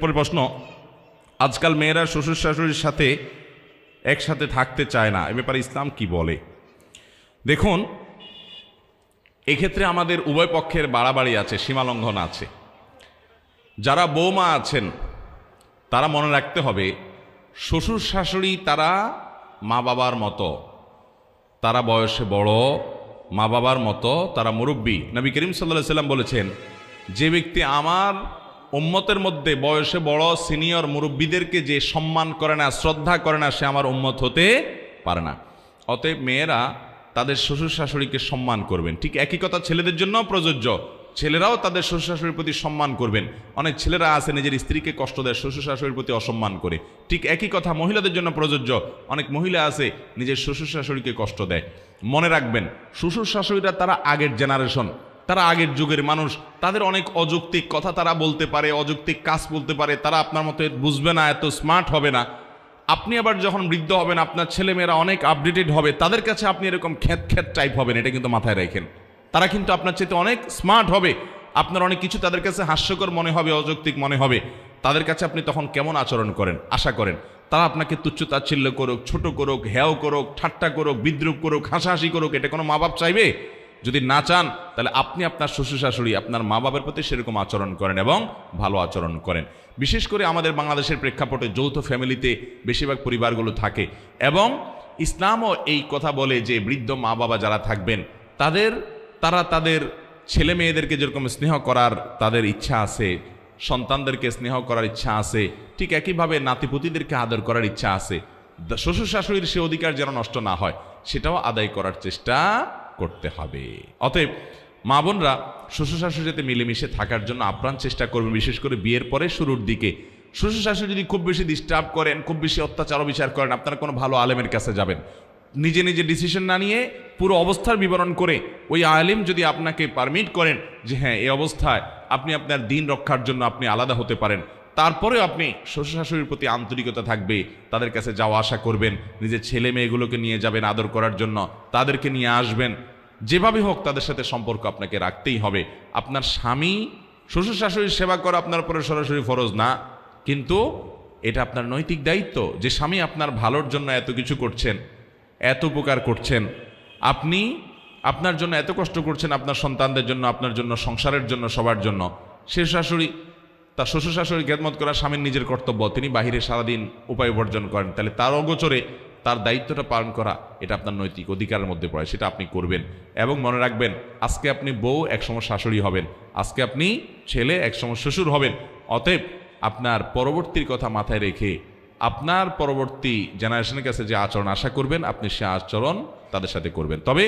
পরে প্রশ্ন, আজকাল মেয়েরা শ্বশুর শাশুড়ির সাথে একসাথে থাকতে চায় না, এ ব্যাপারে ইসলাম কি বলে? দেখুন, এক্ষেত্রে আমাদের উভয় পক্ষের বাড়াবাড়ি আছে, সীমালঙ্ঘন আছে। যারা বৌমা আছেন তারা মনে রাখতে হবে, শ্বশুর শাশুড়ি তারা মা বাবার মতো, তারা বয়সে বড়, মা বাবার মতো, তারা মুরব্বী। নবী করিম সাল্লাল্লাহু আলাইহি ওয়াসাল্লাম বলেছেন, যে ব্যক্তি আমার উম্মতের মধ্যে বয়সে বড় সিনিয়র মুরব্বীদেরকে যে সম্মান করে না, শ্রদ্ধা করে না, সে আমার উম্মত হতে পারে না। অতএব মেয়েরা তাদের শ্বশুর শাশুড়িকে সম্মান করবেন। ঠিক একই কথা ছেলেদের জন্য প্রযোজ্য, ছেলেরাও তাদের শ্বশুর শাশুড়ির প্রতি সম্মান করবেন। অনেক ছেলেরা আছে নিজের স্ত্রীকে কষ্ট দেয়, শ্বশুর শাশুড়ির প্রতি অসম্মান করে। ঠিক একই কথা মহিলাদের জন্য প্রযোজ্য, অনেক মহিলা আছে নিজের শ্বশুর শাশুড়িকে কষ্ট দেয়। মনে রাখবেন, শ্বশুর শাশুড়িরা তারা আগের জেনারেশন, তারা আগের যুগের মানুষ, তাদের অনেক অযৌক্তিক কথা তারা বলতে পারে, অযৌক্তিক কাজ বলতে পারে, তারা আপনার মতো বুঝবে না, এত স্মার্ট হবে না। আপনি আবার যখন বৃদ্ধ হবেন, আপনার ছেলেমেয়েরা অনেক আপডেটেড হবে, তাদের কাছে আপনি এরকম খ্যাত খ্যাত টাইপ হবেন, এটা কিন্তু মাথায় রাখেন। তারা কিন্তু আপনার চাইতে অনেক স্মার্ট হবে, আপনার অনেক কিছু তাদের কাছে হাস্যকর মনে হবে, অযৌক্তিক মনে হবে। তাদের কাছে আপনি তখন কেমন আচরণ করেন, আশা করেন? তারা আপনাকে তুচ্ছ তাচ্ছিল্য করুক, ছোট করুক, হেয় করুক, ঠাট্টা করুক, বিদ্রুপ করুক, হাসাহাসি করুক, এটা কোনো মা বাপ চাইবে? যদি না চান, তাহলে আপনি আপনার শ্বশুর শাশুড়ি, আপনার মা বাবার প্রতি সেরকম আচরণ করেন এবং ভালো আচরণ করেন। বিশেষ করে আমাদের বাংলাদেশের প্রেক্ষাপটে যৌথ ফ্যামিলিতে বেশিরভাগ পরিবারগুলো থাকে, এবং ইসলামও এই কথা বলে যে বৃদ্ধ মা বাবা যারা থাকবেন তারা তাদের ছেলে মেয়েদেরকে যেরকম স্নেহ করার তাদের ইচ্ছা আছে, সন্তানদেরকে স্নেহ করার ইচ্ছা আছে, ঠিক একইভাবে নাতিপুতিদেরকে আদর করার ইচ্ছা আছে। শ্বশুর শাশুড়ির সে অধিকার যেন নষ্ট না হয়, সেটাও আদায় করার চেষ্টা করতে হবে। অতএব মা বোনরা শ্বশুর শাশুড়ির সাথে মিলেমিশে থাকার জন্য আপ্রাণ চেষ্টা করবেন, বিশেষ করে বিয়ের পরে শুরুর দিকে। শ্বশুর শাশুড়ি যদি খুব বেশি ডিস্টার্ব করেন, খুব বেশি অত্যাচার বিচার করেন, আপনারা কোনো ভালো আলেমের কাছে যাবেন। নিজে নিজে ডিসিশন না নিয়ে পুরো অবস্থার বিবরণ করে ওই আলেম যদি আপনাকে পারমিট করেন যে হ্যাঁ, এই অবস্থায় আপনি আপনার দিন রক্ষার জন্য আপনি আলাদা হতে পারেন, তারপরেও আপনি শ্বশুর শাশুড়ির প্রতি আন্তরিকতা থাকবে, তাদের কাছে যাওয়া আসা করবেন, নিজের ছেলে মেয়েগুলোকে নিয়ে যাবেন আদর করার জন্য, তাদেরকে নিয়ে আসবেন, যেভাবে হোক তাদের সাথে সম্পর্ক আপনাকে রাখতেই হবে। আপনার স্বামী শ্বশুর শাশুড়ির সেবা করা আপনার উপরে সরাসরি ফরজ না, কিন্তু এটা আপনার নৈতিক দায়িত্ব যে স্বামী আপনার ভালোর জন্য এত কিছু করছেন, এত উপকার করছেন, আপনি আপনার জন্য এত কষ্ট করছেন, আপনার সন্তানদের জন্য, আপনার জন্য, সংসারের জন্য, সবার জন্য। সে শাশুড়ি, তার শ্বশুর শাশুড়ি খেদমত করা স্বামীর নিজের কর্তব্য, তিনি বাহিরে সারাদিন উপায় উপার্জন করেন, তাহলে তার অগোচরে তার দায়িত্বটা পালন করা এটা আপনার নৈতিক অধিকারের মধ্যে পড়ে, সেটা আপনি করবেন। এবং মনে রাখবেন, আজকে আপনি বউ, একসময় শাশুড়ি হবেন, আজকে আপনি ছেলে, একসময় শ্বশুর হবেন। অতএব আপনার পরবর্তীর কথা মাথায় রেখে আপনার পরবর্তী জেনারেশনের কাছে যে আচরণ আশা করবেন, আপনি সে আচরণ তাদের সাথে করবেন। তবে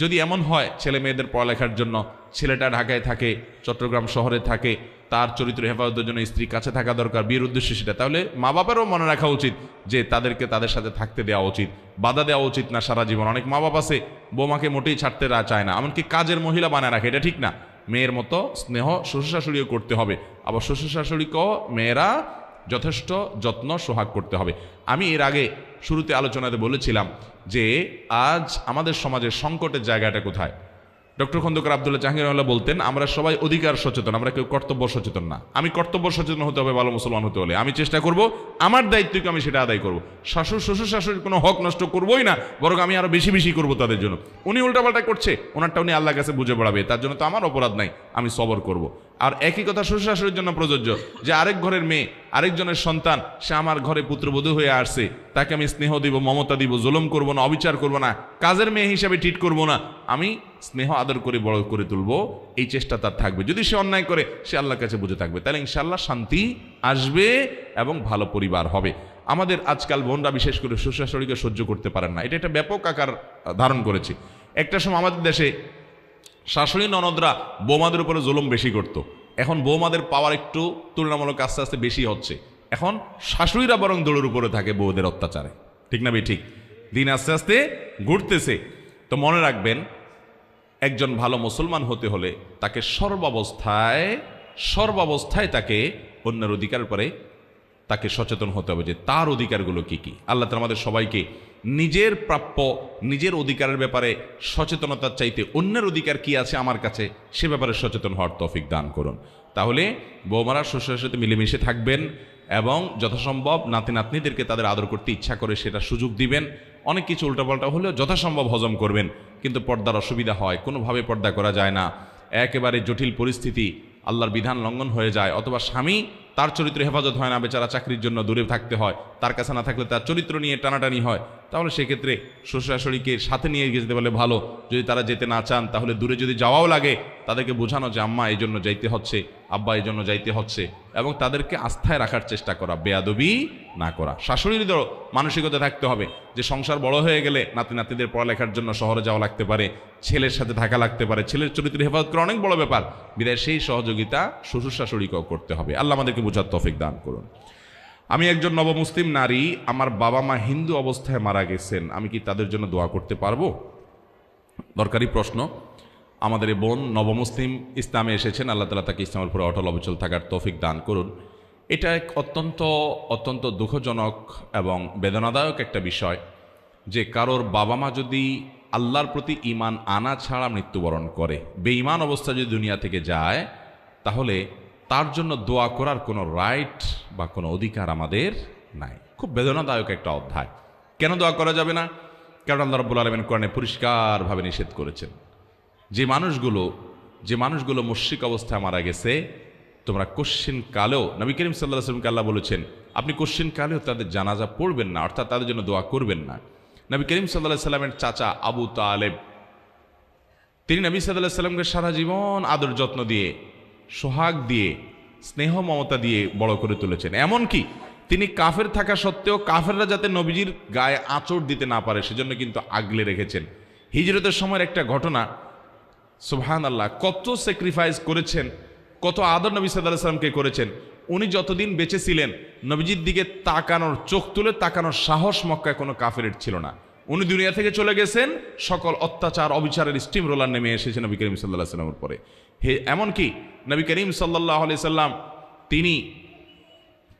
যদি এমন হয় ছেলে মেয়েদের পড়ালেখার জন্য ছেলেটা ঢাকায় থাকে, চট্টগ্রাম শহরে থাকে, তার চরিত্র হেফাজতের জন্য স্ত্রী কাছে থাকা দরকার, বিয়ের উদ্দেশ্যে সেটা, তাহলে মা বাবারও মনে রাখা উচিত যে তাদেরকে তাদের সাথে থাকতে দেওয়া উচিত, বাধা দেওয়া উচিত না সারা জীবন। অনেক মা বাবা আছে বৌমাকে মোটেই ছাড়তে চায় না, এমনকি কাজের মহিলা বানায় রাখে, এটা ঠিক না। মেয়ের মতো স্নেহ শ্বশুর শাশুড়িও করতে হবে, আবার শ্বশুর শাশুড়িকেও মেয়েরা যথেষ্ট যত্ন সোহাগ করতে হবে। আমি এর আগে শুরুতে আলোচনাতে বলেছিলাম যে আজ আমাদের সমাজের সংকটের জায়গাটা কোথায়। ডক্টর খন্দকার আব্দুল্লাহ জাহাঙ্গীর বলতেন, আমরা সবাই অধিকার সচেতন, আমরা কেউ কর্তব্য সচেতন না। আমি কর্তব্য সচেতন হতে হবে, ভালো মুসলমান হতে হলে আমি চেষ্টা করব আমার দায়িত্বকে আমি সেটা আদায় করব। শ্বশুর শাশুড়ির কোনো হক নষ্ট করবোই না, বরং আমি আরো বেশি বেশি করবো তাদের জন্য। উনি উল্টাপাল্টা করছে, ওনারটা উনি আল্লাহর কাছে বুঝে পড়াবে, তার জন্য তো আমার অপরাধ নাই, আমি সবর করব। আর একই কথা শ্বশুর শাশুড়ির জন্য প্রযোজ্য, যে আরেক ঘরের মেয়ে, আরেকজনের সন্তান, সে আমার ঘরে পুত্রবধূ হয়ে আসছে, তাকে আমি স্নেহ দিব, মমতা দিব, জুলুম করব না, অবিচার করব না, কাজের মেয়ে হিসাবে ট্রিট করব না, আমি স্নেহ আদর করে বড় করে তুলবো, এই চেষ্টা তার থাকবে। যদি সে অন্যায় করে, সে আল্লাহর কাছে বুঝে থাকবে, তাহলে ইনশাআল্লাহ শান্তি আসবে এবং ভালো পরিবার হবে। আমাদের আজকাল বোনরা বিশেষ করে শ্বশুর শাশুড়িকে সহ্য করতে পারেন না, এটা একটা ব্যাপক আকার ধারণ করেছে। একটা সময় আমাদের দেশে শাশুড়ি ননদরা বৌমাদের উপরে জুলুম বেশি করত, এখন বৌমাদের পাওয়ার একটু তুলনামূলক আস্তে আস্তে বেশি হচ্ছে, এখন শাশুড়িরা বরং দৌড়ের উপরে থাকে বউদের অত্যাচারে, ঠিক না ভাই? ঠিক, দিন আস্তে আস্তে ঘুরতেছে। তো মনে রাখবেন, একজন ভালো মুসলমান হতে হলে তাকে সর্বাবস্থায় তাকে অন্যের অধিকার পরে তাকে সচেতন হতে হবে যে তার অধিকারগুলো কি কি। আল্লাহ তাআলা আমাদের সবাইকে নিজের প্রাপ্য, নিজের অধিকারের ব্যাপারে সচেতনতার চাইতে অন্যের অধিকার কি আছে আমার কাছে, সে ব্যাপারে সচেতন হওয়ার তৌফিক দান করুন। তাহলে বৌমারা শ্বশুরের সাথে মিলেমিশে থাকবেন এবং যথাসম্ভব নাতি নাতনিদেরকে তাদের আদর করতে ইচ্ছা করে সেটা সুযোগ দিবেন। অনেক কিছু উল্টাপাল্টা হলেও যথাসম্ভব হজম করবেন, কিন্তু পর্দার অসুবিধা হয়, কোনোভাবে পর্দা করা যায় না, একেবারে জটিল পরিস্থিতি, আল্লাহর বিধান লঙ্ঘন হয়ে যায়, অথবা স্বামী তার চরিত্র হেফাজত হয় না, বেচারা চাকরির জন্য দূরে থাকতে হয়, তার কাছে না থাকলে তার চরিত্র নিয়ে টানাটানি হয়, তাহলে সেক্ষেত্রে শ্বশুর শাশুড়িকে সাথে নিয়ে যেতে পারলে ভালো। যদি তারা যেতে না চান তাহলে দূরে যদি যাওয়াও লাগে তাদেরকে বোঝানো যে আম্মা এই জন্য যাইতে হচ্ছে, আব্বা এই জন্য যাইতে হচ্ছে, এবং তাদেরকে আস্থায় রাখার চেষ্টা করা, বেয়াদবি না করা। শাশুড়িদেরও মানসিকতা থাকতে হবে যে সংসার বড় হয়ে গেলে নাতি নাতিদের পড়ালেখার জন্য শহরে যাওয়া লাগতে পারে, ছেলের সাথে থাকা লাগতে পারে, ছেলের চরিত্র হেফাজত করা অনেক বড় ব্যাপার, বিদায় সেই সহযোগিতা শ্বশুর শাশুড়িকেও করতে হবে। আল্লাহ আমাদেরকে বোঝার তৌফিক দান করুন। আমি একজন নবমুসলিম নারী, আমার বাবা মা হিন্দু অবস্থায় মারা গেছেন, আমি কি তাদের জন্য দোয়া করতে পারবো? দরকারি প্রশ্ন। আমাদের এই বোন নবমুসলিম, ইসলামে এসেছেন, আল্লাহ তাআলা তাকে ইসলামের উপরে অটল অবিচল থাকার তৌফিক দান করুন। এটা এক অত্যন্ত অত্যন্ত দুঃখজনক এবং বেদনাদায়ক একটা বিষয় যে কারোর বাবা মা যদি আল্লাহর প্রতি ঈমান আনা ছাড়া মৃত্যুবরণ করে, বেঈমান অবস্থা যদি দুনিয়া থেকে যায়, তাহলে তার জন্য দোয়া করার কোনো রাইট বা কোনো অধিকার আমাদের নাই। খুব বেদনাদায়ক একটা অধ্যায়। কেন দোয়া করা যাবে না? কারণ আল্লাহ রাব্বুল আলামিন কোরআনে পরিষ্কারভাবে নিষেধ করেছেন যে মানুষগুলো মুশরিক অবস্থায় মারা গেছে, তোমরা কোশ্চিন কালেও, নবী করিম সাল্লাল্লাহু আলাইহি ওয়াসাল্লামকে আল্লাহ বলেছেন আপনি কোশ্চিন কালেও তাদের জানাজা পড়বেন না, অর্থাৎ তাদের জন্য দোয়া করবেন না। নবী করিম সাল্লাল্লাহু আলাইহি ওয়াসাল্লামের চাচা আবু তালেব, তিনি নবী সাল্লাল্লাহু আলাইহি ওয়াসাল্লামকে সারা জীবন আদর যত্ন দিয়ে, সোহাগ দিয়ে, স্নেহ মমতা দিয়ে বড় করে তুলেছেন। এমনকি তিনি কাফের থাকা সত্ত্বেও কাফেররা যাতে নবীজির গায়ে আঁচড় দিতে না পারে সেজন্য কিন্তু আগলে রেখেছেন। হিজরতের সময়ের একটা ঘটনা, সুবহানাল্লাহ, কত স্যাক্রিফাইস করেছেন, কত আদর নবী সাল্লাল্লাহু আলাইহি ওয়াসাল্লামকে করেছেন। উনি যতদিন বেঁচে ছিলেন নবীজির দিকে তাকানোর, চোখ তুলে তাকানোর সাহস মক্কায় কোনো কাফেরের ছিল না। উনি দুনিয়া থেকে চলে গেছেন, সকল অত্যাচার অবিচারের স্টিম রোলার নেমে এসেছে নবী করিম সাল্লাল্লাহু আলাইহি ওয়াসাল্লামের পরে। এমনকি নবী করিম সাল্লাল্লাহু আলাইহি সাল্লাম তিনি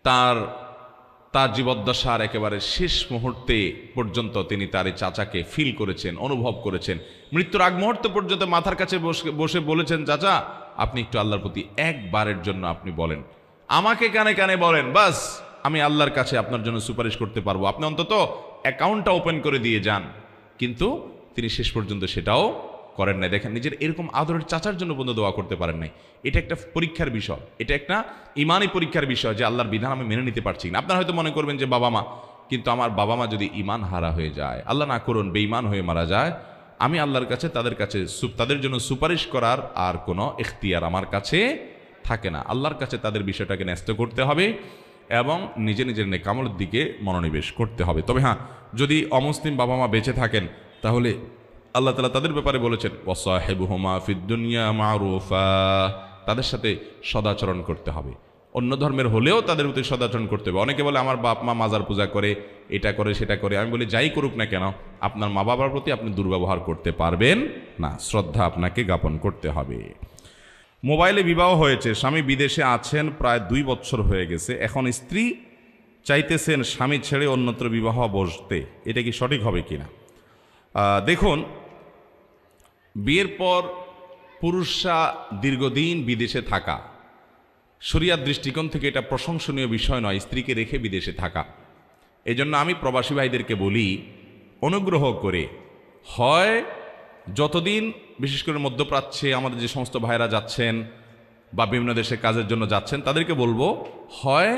তার জীবদ্দশার একেবারে শেষ মুহূর্তে পর্যন্ত তিনি তার এই চাচাকে ফিল করেছেন, অনুভব করেছেন। মৃত্যুর আগ মুহূর্ত পর্যন্ত মাথার কাছে বসে বলেছেন, চাচা আপনি একটু আল্লাহর প্রতি একবারের জন্য আপনি বলেন, আমাকে কানে কানে বলেন, বাস আমি আল্লাহর কাছে আপনার জন্য সুপারিশ করতে পারবো, আপনি অন্তত অ্যাকাউন্টটা ওপেন করে দিয়ে যান। কিন্তু তিনি শেষ পর্যন্ত সেটাও করেন নাই। দেখেন, নিজের এরকম আদরের চাচার জন্য পর্যন্ত দোয়া করতে পারেন নাই। এটা একটা পরীক্ষার বিষয়, এটা একটা ইমানি পরীক্ষার বিষয় যে আল্লাহর বিধান আমি মেনে নিতে পারছি না। আপনারা হয়তো মনে করবেন যে বাবা মা, কিন্তু আমার বাবা মা যদি ইমান হারা হয়ে যায়, আল্লাহ না করুন বেঈমান হয়ে মারা যায়, আমি আল্লাহর কাছে তাদের জন্য সুপারিশ করার আর কোনো এখতিয়ার আমার কাছে থাকে না। আল্লাহর কাছে তাদের বিষয়টাকে ন্যস্ত করতে হবে এবং নিজের নেকামলের দিকে মনোনিবেশ করতে হবে। তবে হ্যাঁ, যদি অমুসলিম বাবা মা বেঁচে থাকেন তাহলে আল্লাহ তাআলা তাদের ব্যাপারে বলেছেন ওয়াসাহিবুহুমা ফিদ দুনিয়া মারুফা, তাদের সাথে সদাচরণ করতে হবে। অন্য ধর্মের হলেও তাদের প্রতি সদাচরণ করতে হবে। অনেকে বলে আমার বাপ মা মাজার পূজা করে, এটা করে সেটা করে। আমি বলি যাই করুক না কেন, আপনার মা বাবার প্রতি আপনি দুর্ব্যবহার করতে পারবেন না, শ্রদ্ধা আপনাকে জ্ঞাপন করতে হবে। মোবাইলে বিবাহ হয়েছে, স্বামী বিদেশে আছেন, প্রায় 2 বছর হয়ে গেছে, এখন স্ত্রী চাইতেছেন স্বামী ছেড়ে অন্যত্র বিবাহ বসতে, এটা কি সঠিক হবে কিনা? দেখুন, বিয়ের পর পুরুষরা দীর্ঘদিন বিদেশে থাকা, শরিয়ার দৃষ্টিকোণ থেকে এটা প্রশংসনীয় বিষয় নয়, স্ত্রীকে রেখে বিদেশে থাকা। এজন্য আমি প্রবাসী ভাইদেরকে বলি, অনুগ্রহ করে হয় যতদিন, বিশেষ করে মধ্যপ্রাচ্যে আমাদের যে সমস্ত ভাইরা যাচ্ছেন বা বিভিন্ন দেশে কাজের জন্য যাচ্ছেন, তাদেরকে বলবো হয়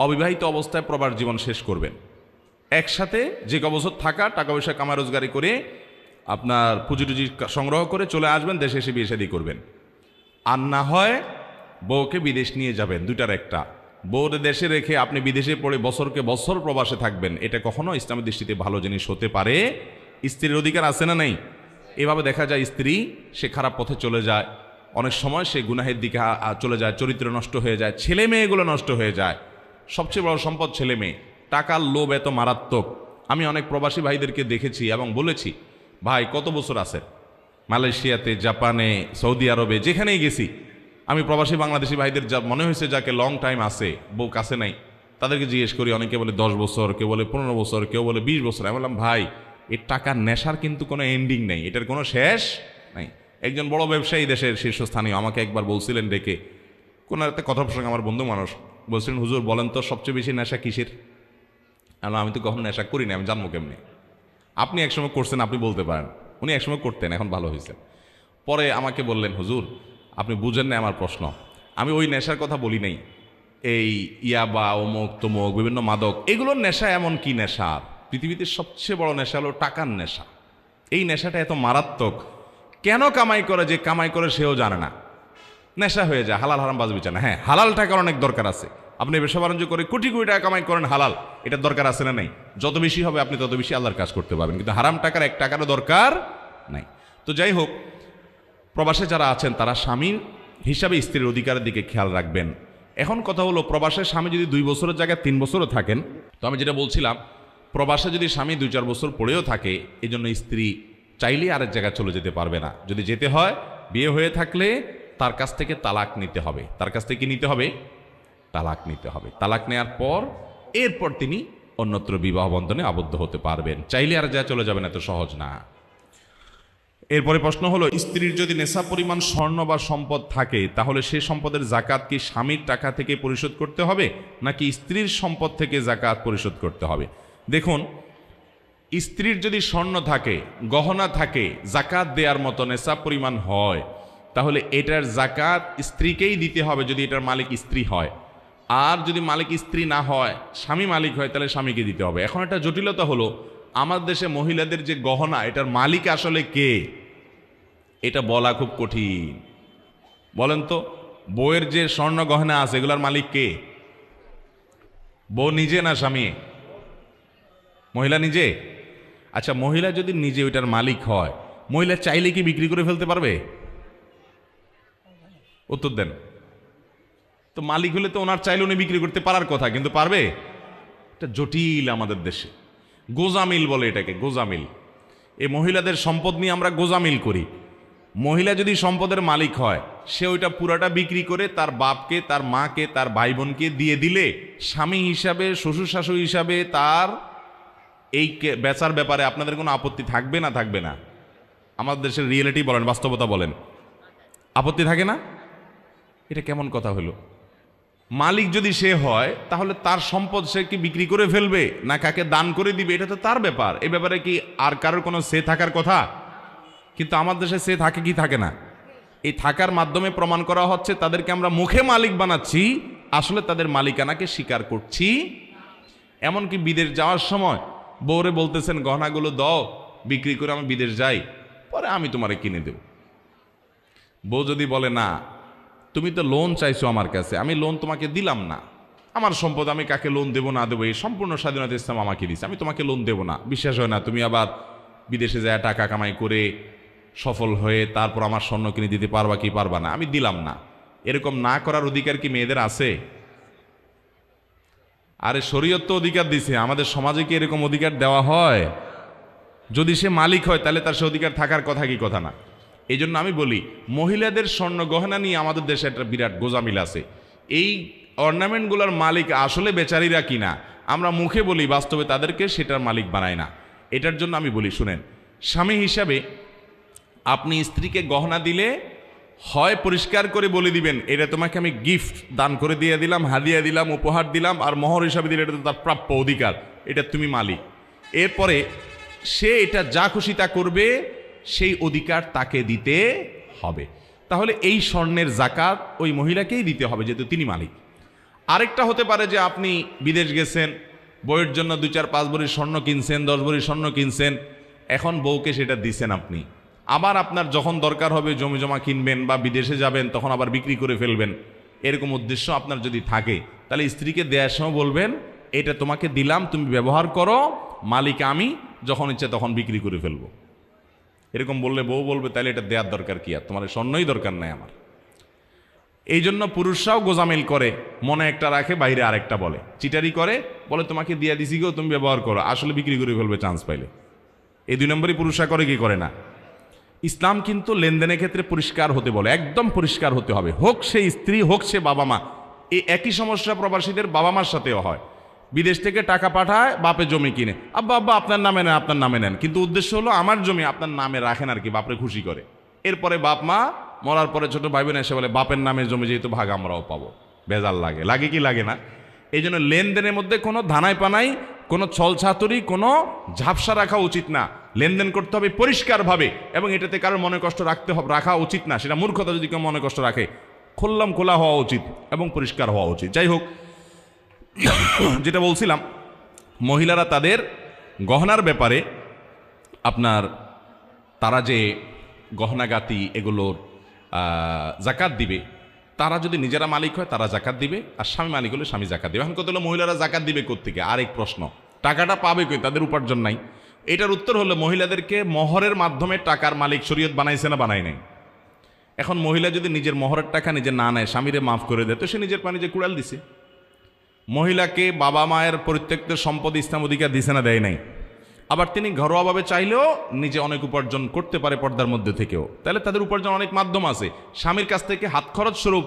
অবিবাহিত অবস্থায় প্রবাস জীবন শেষ করবেন, একসাথে যে বছর থাকা, টাকা পয়সা কামা রোজগারি করে আপনার পুঁজি টুজি সংগ্রহ করে চলে আসবেন, দেশে এসে বিয়ে শাদী করবেন। আর না হয় বউকে বিদেশ নিয়ে যাবেন, দুইটার একটা। বউরে দেশে রেখে আপনি বিদেশে পড়ে বছরকে বছর প্রবাসে থাকবেন, এটা কখনো ইসলামের দৃষ্টিতে ভালো জিনিস হতে পারে। স্ত্রীর অধিকার আছে না নেই? এভাবে দেখা যায় স্ত্রী সে খারাপ পথে চলে যায়, অনেক সময় সে গুনাহের দিকে চলে যায়, চরিত্র নষ্ট হয়ে যায়, ছেলে মেয়েগুলো নষ্ট হয়ে যায়। সবচেয়ে বড় সম্পদ ছেলে মেয়ে। টাকার লোভ এত মারাত্মক। আমি অনেক প্রবাসী ভাইদেরকে দেখেছি এবং বলেছি, ভাই কত বছর আছেন মালয়েশিয়াতে, জাপানে, সৌদি আরবে, যেখানেই গেছি আমি প্রবাসী বাংলাদেশি ভাইদের যা মনে হয়েছে যাকে লং টাইম আছে, বউ কাছে নাই, তাদেরকে জিজ্ঞেস করি, অনেকে বলে 10 বছর, কেউ বলে 15 বছর, কেউ বলে 20 বছর। আমি বললাম, ভাই এই টাকার নেশার কিন্তু কোনো এন্ডিং নেই, এটার কোনো শেষ নাই। একজন বড় ব্যবসায়ী দেশের শীর্ষস্থানীয় আমাকে একবার বলছিলেন ডেকে, কোনো একটা কথা প্রসঙ্গে আমার বন্ধু মানুষ বলছিলেন, হুজুর বলেন তো সবচেয়ে বেশি নেশা কিসের? আমি তো কখনো নেশা করি না, আমি জানবো কেমনি? আপনি একসময় করছেন, আপনি বলতে পারেন। উনি একসময় করতেন, এখন ভালো হয়েছে। পরে আমাকে বললেন, হুজুর আপনি বুঝেন না আমার প্রশ্ন। আমি ওই নেশার কথা বলি নাই, এই ইয়াবা অমুক তমুক বিভিন্ন মাদক, এগুলোর নেশা এমন কি নেশা? পৃথিবীতে সবচেয়ে বড় নেশা হলো টাকার নেশা। এই নেশাটা এত মারাত্মক, কেন কামাই করে, যে কামাই করে সেও জানে না, নেশা হয়ে যায়, হালাল হারাম বাজ বিচার না। হ্যাঁ, হালাল টাকার অনেক দরকার আছে। আপনি ব্যবসা বাণিজ্য করে কোটি কোটি টাকা কামাই করেন, হালাল, এটার দরকার আছে না নাই? যত বেশি হবে আপনি তত বেশি আল্লাহর কাজ করতে পারবেন, কিন্তু হারাম টাকার এক টাকারও দরকার নাই। তো যাই হোক, প্রবাসে যারা আছেন তারা স্বামীর হিসাবে স্ত্রীর অধিকারের দিকে খেয়াল রাখবেন। এখন কথা হলো, প্রবাসে স্বামী যদি 2 বছরের জায়গায় 3 বছরও থাকেন, তো আমি যেটা বলছিলাম, প্রবাসে যদি স্বামী 2-4 বছর পড়েও থাকে, এই জন্য স্ত্রী চাইলেই আরেক জায়গায় চলে যেতে পারবে না। যদি যেতে হয়, বিয়ে হয়ে থাকলে তার কাছ থেকে তালাক নিতে হবে। তার কাছ থেকে নিতে হবে, তালাক নিতে হবে। তালাক নেওয়ার পর এরপর তিনি অন্যত্র বিবাহ বন্ধনে আবদ্ধ হতে পারবেন। চাইলে আর যা চলে যাবেন, এত সহজ না। এরপরে প্রশ্ন হলো, স্ত্রীর যদি নেশা পরিমাণ স্বর্ণ বা সম্পদ থাকে, তাহলে সে সম্পদের জাকাত কি স্বামীর টাকা থেকে পরিশোধ করতে হবে, নাকি স্ত্রীর সম্পদ থেকে জাকাত পরিশোধ করতে হবে? দেখুন, স্ত্রীর যদি স্বর্ণ থাকে, গহনা থাকে, জাকাত দেওয়ার মতো নেশা পরিমাণ হয়, তাহলে এটার জাকাত স্ত্রীকেই দিতে হবে যদি এটার মালিক স্ত্রী হয়। আর যদি মালিক স্ত্রী না হয়, স্বামী মালিক হয়, তাহলে স্বামীকে দিতে হবে। এখন একটা জটিলতা হলো, আমার দেশে মহিলাদের যে গহনা, এটার মালিক আসলে কে, এটা বলা খুব কঠিন। বলেন তো, বউয়ের যে স্বর্ণ গহনা আছে, এগুলার মালিক কে? বউ নিজে না স্বামী? মহিলা নিজে। আচ্ছা, মহিলা যদি নিজে ওইটার মালিক হয়, মহিলা চাইলে কি বিক্রি করে ফেলতে পারবে? উত্তর দেন তো। মালিক হলে তো ওনার চাইলে উনি বিক্রি করতে পারার কথা, কিন্তু পারবে? এটা জটিল আমাদের দেশে। গোজামিল বলে এটাকে, গোজামিল। এই মহিলাদের সম্পদ নিয়ে আমরা গোজামিল করি। মহিলা যদি সম্পদের মালিক হয়, সে ওইটা পুরাটা বিক্রি করে তার বাপকে, তার মাকে, তার ভাই বোনকে দিয়ে দিলে, স্বামী হিসাবে, শ্বশুর শাশুড়ি হিসাবে তার এই বেচার ব্যাপারে আপনাদের কোনো আপত্তি থাকবে না? থাকবে না? আমাদের দেশের রিয়েলিটি বলেন, বাস্তবতা বলেন, আপত্তি থাকে না? এটা কেমন কথা হলো? মালিক যদি সে হয়, তাহলে তার সম্পদ সে কি বিক্রি করে ফেলবে না কাকে দান করে দিবে, এটা তো তার ব্যাপার। এই ব্যাপারে কি আর কারোর কোনো সে থাকার কথা? কিন্তু আমার দেশে সে থাকে কি থাকে না? এই থাকার মাধ্যমে প্রমাণ করা হচ্ছে তাদেরকে আমরা মুখে মালিক বানাচ্ছি, আসলে তাদের মালিকানাকে স্বীকার করছি। এমনকি বিদেশ যাওয়ার সময় বউরে বলতেছেন, গহনাগুলো দাও, বিক্রি করে আমি বিদেশ যাই, পরে আমি তোমারে কিনে দেব। বউ যদি বলে, না তুমি তো লোন চাইছো আমার কাছে, আমি লোন তোমাকে দিলাম না, আমার সম্পদ, আমি কাকে লোন দেবো না দেবো এই সম্পূর্ণ স্বাধীনতা ইসলাম আমাকে দিচ্ছে, আমি তোমাকে লোন দেবো না, বিশ্বাস হয় না, তুমি আবার বিদেশে যায় টাকা কামাই করে সফল হয়ে তারপর আমার স্বর্ণ কিনে দিতে পারবা কি পারবা না, আমি দিলাম না। এরকম না করার অধিকার কি মেয়েদের আছে? আরে শরীয়ত তো অধিকার দিছে, আমাদের সমাজে কি এরকম অধিকার দেওয়া হয়? যদি সে মালিক হয়, তাহলে তার সে অধিকার থাকার কথা কি কথা না? এই জন্য আমি বলি, মহিলাদের স্বর্ণ গহনা নিয়ে আমাদের দেশে একটা বিরাট গোজামিল আছে। এই অর্নামেন্টগুলোর মালিক আসলে বেচারীরা কিনা, আমরা মুখে বলি, বাস্তবে তাদেরকে সেটার মালিক বানায় না। এটার জন্য আমি বলি, শুনেন, স্বামী হিসাবে আপনি স্ত্রীকে গহনা দিলে হয় পরিষ্কার করে বলে দিবেন, এটা তোমাকে আমি গিফট দান করে দিয়ে দিলাম, হাদিয়া দিলাম, উপহার দিলাম, আর মোহর হিসাবে দিলে এটা তো তার প্রাপ্য অধিকার, এটা তুমি মালিক। এরপরে সে এটা যা খুশি তা করবে, সেই অধিকার তাকে দিতে হবে। তাহলে এই স্বর্ণের জাকাত ওই মহিলাকেই দিতে হবে, যেহেতু তিনি মালিক। আরেকটা হতে পারে যে আপনি বিদেশ গেছেন, বউয়ের জন্য 2-4-5 ভরি স্বর্ণ কিনছেন, 10 ভরি স্বর্ণ কিনছেন, এখন বউকে সেটা দিছেন আপনি। আবার আপনার যখন দরকার হবে জমি জমা কিনবেন বা বিদেশে যাবেন, তখন আবার বিক্রি করে ফেলবেন, এরকম উদ্দেশ্য আপনার যদি থাকে, তাহলে স্ত্রীকে দেওয়ার সময় বলবেন, এটা তোমাকে দিলাম, তুমি ব্যবহার করো, মালিক আমি, যখন ইচ্ছে তখন বিক্রি করে ফেলবো। এরকম বললে বউ বলবে, তাহলে এটা দেওয়ার দরকার কি, আর তোমার স্বর্ণই দরকার নাই আমার। এই জন্য পুরুষরাও গোজামিল করে, মনে একটা রাখে, বাইরে আরেকটা বলে, চিটারি করে, বলে তোমাকে দিয়া দিছি গো, তুমি ব্যবহার করো, আসলে বিক্রি করে ফেলবে চান্স পাইলে। এই 2 নম্বরই পুরুষরা করে কি করে না? ইসলাম কিন্তু লেনদেনের ক্ষেত্রে পরিষ্কার হতে বলে, একদম পরিষ্কার হতে হবে, হোক সে স্ত্রী, হোক সে বাবা মা। এই একই সমস্যা প্রবাসীদের বাবা মার সাথেও হয়। বিদেশ থেকে টাকা পাঠায়, বাপে জমি কিনে, আব্বা আব্বা আপনার নামে নেন, আপনার নামে নেন, কিন্তু উদ্দেশ্য হলো আমার জমি আপনার নামে রাখেন আর কি, বাপরে খুশি করে। এরপরে বাপ মা মরার পরে ছোট ভাই বোন এসে বলে বাপের নামে জমি যেহেতু ভাগ আমরাও পাবো, বেজাল লাগে, লাগে কি লাগে না? এই জন্য লেনদেনের মধ্যে কোনো ধানাই পানাই, কোনো ছলছাতুরি, কোনো ঝাপসা রাখা উচিত না। লেনদেন করতে হবে পরিষ্কারভাবে, এবং এটাতে কারোর মনে কষ্ট রাখা উচিত না। সেটা মূর্খতা যদি কেউ মনে কষ্ট রাখে, খোল্লাম খোলা হওয়া উচিত এবং পরিষ্কার হওয়া উচিত। যাই হোক, যেটা বলছিলাম, মহিলারা তাদের গহনার ব্যাপারে আপনার তারা যে গহনাগাতি এগুলোর জাকাত দিবে, তারা যদি নিজেরা মালিক হয় তারা জাকাত দিবে, আর স্বামী মালিক হলে স্বামী জাকাত দিবে। এখন কত হলো মহিলারা জাকাত দিবে কোত্থেকে? আরেক প্রশ্ন, টাকাটা পাবে কই? তাদের উপার্জন নাই। এটার উত্তর হলো মহিলাদেরকে মহরের মাধ্যমে টাকার মালিক শরীয়ত বানাইছে না বানাই নাই? এখন মহিলা যদি নিজের মহরের টাকা নিজে না নেয়, স্বামীরে মাফ করে দেয়, তো সে নিজের পানি যে কুড়াল দিছে। মহিলাকে বাবা মায়ের পরিত্যক্ত সম্পদ ইসলাম অধিকার দিছে না দেয় নাই? আবার তিনি ঘরোয়াভাবে চাইলেও নিজে অনেক উপার্জন করতে পারে পর্দার মধ্যে থেকেও। তাহলে তাদের উপার্জন অনেক মাধ্যম আছে। স্বামীর কাছ থেকে হাত খরচ স্বরূপ,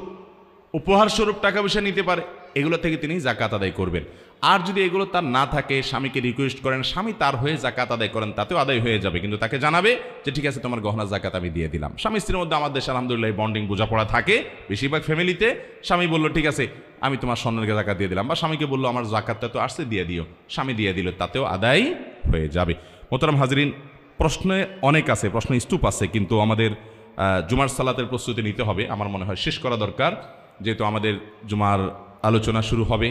উপহার স্বরূপ টাকা পয়সা নিতে পারে, এগুলো থেকে তিনি জাকাত আদায় করবেন। আর যদি এগুলো তার না থাকে, স্বামীকে রিকোয়েস্ট করেন, স্বামী তার হয়ে জাকাত আদায় করেন, তাতেও আদায় হয়ে যাবে। কিন্তু তাকে জানাবে যে ঠিক আছে, তোমার গহনা জাকাত আমি দিয়ে দিলাম। স্বামী স্ত্রীর মধ্যে আমাদের দেশে আলহামদুলিল্লাহ বন্ডিং বোঝাপড়া থাকে বেশিরভাগ ফ্যামিলিতে। স্বামী বললো ঠিক আছে আমি তোমার স্বর্ণের জাকাত দিয়ে দিলাম, বা স্বামীকে বললো আমার জাকাতটা তো আসছে দিয়ে দিও, স্বামী দিয়ে দিল, তাতেও আদায় হয়ে যাবে। মোহতারাম হাজরিন, প্রশ্নে অনেক আছে, প্রশ্ন স্তূপ আছে, কিন্তু আমাদের জুমার সালাতের প্রস্তুতি নিতে হবে। আমার মনে হয় শেষ করা দরকার, যেহেতু আমাদের জুমার আলোচনা শুরু হবে।